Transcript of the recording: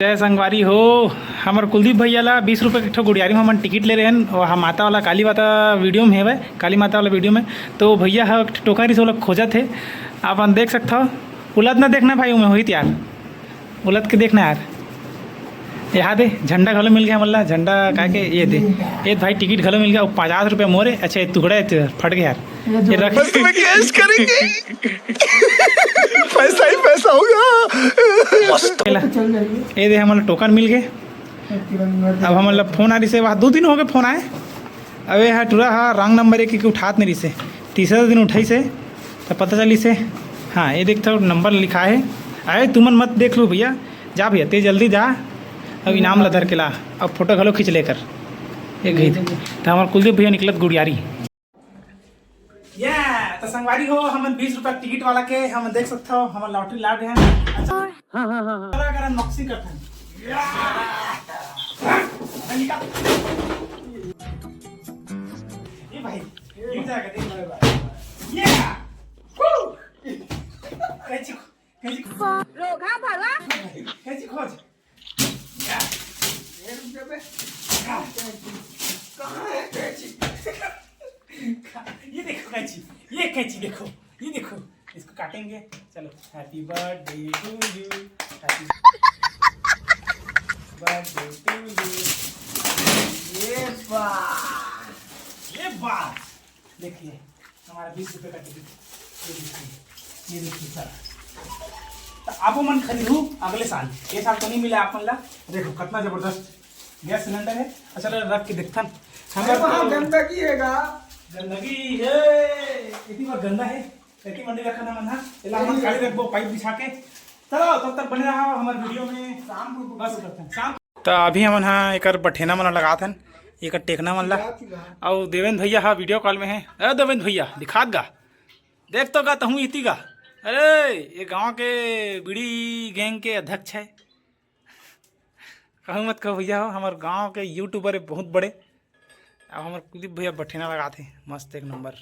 जय संगवारी हो। हमार कुलदीप भैया ला 20 रुपये के गुड़ियारी में हम टिकट ले रहे हैं और हम माता वाला काली माता वीडियो में है भाई, काली माता वाला वीडियो में। तो भैया है टोकरी से वो लोग खोजा थे, आप देख सकते हो। उलट ना देखना भाई, मैं हुई यार, उलट के देखना यार। यहाँ दे झंडा घलो मिल गया, मतलब झंडा का के ये दे, ये भाई टिकट घलो मिल गया। 50 रुपये मोरे। अच्छा टुकड़े फट गया यार, ये रख कैश करेंगे पैसा ही पैसा होगा। ये दे हमारा टोकन मिल गए। अब हम मतलब फोन आ रही से, वहाँ 2 दिन हो गए फोन आए। अब ये टूरा हाँ रंग नंबर एक उठात नहीं रही से, तीसरा दिन उठाई से तो पता चली से। हाँ ये देखते हो नंबर लिखा है। अरे तुमन मत देख लो भैया, जा भैया ते जल्दी जा, अब इनाम लदर के ला। अब फोटो घलो खींच लेकर एक गई थी तो हमारे कुलदीप भैया निकलत गुड़ियारी। तो संगवारी हो, हम 20 रुपया टिकट वाला के हम देख सकते हो, हम लॉटरी लाड हैं। अगर अनबॉक्सिंग करते हैं ये भाई गिर जाएगा, देख लो भाई। ये कैची रोगा भला कैची खोज ये देखो कैची, ये कैची देखो, ये देखो, इसको काटेंगे। चलो happy birthday to you, happy birthday to you. ये बात देखिए हमारा 20 रुपये का टिकट। ये देखिए सर, तो आप मन खरीदू अगले साल, ये साल तो नहीं मिला आप मन ला। देखो कितना जबरदस्त गैस सिलेंडर है। अच्छा रख के देखता गंदगी है, गंदगी है इतनी बार गंदा है, कैसी मंडी रखना मन है इला हम खाली रखबो पाइप बिछा के। चलो तब तक बने रहा हमारे वीडियो में, शाम को बस करते हैं शाम। तो अभी हम हाँ एक बठेना मन लगात हन, एक टेकना मन ला। और देवेंद्र भैया हाँ वीडियो कॉल में है। अरे देवेंद्र भैया दिखात गा, देख तो गा तहूँ इती गा। अरे ये गांव के बीड़ी गैंग के अध्यक्ष है, कहूँ मत कहो भैया हो, हमारे गांव के यूट्यूबर है बहुत बड़े। अब हमारे कुलदीप भैया बठेना लगाते मस्त एक नंबर।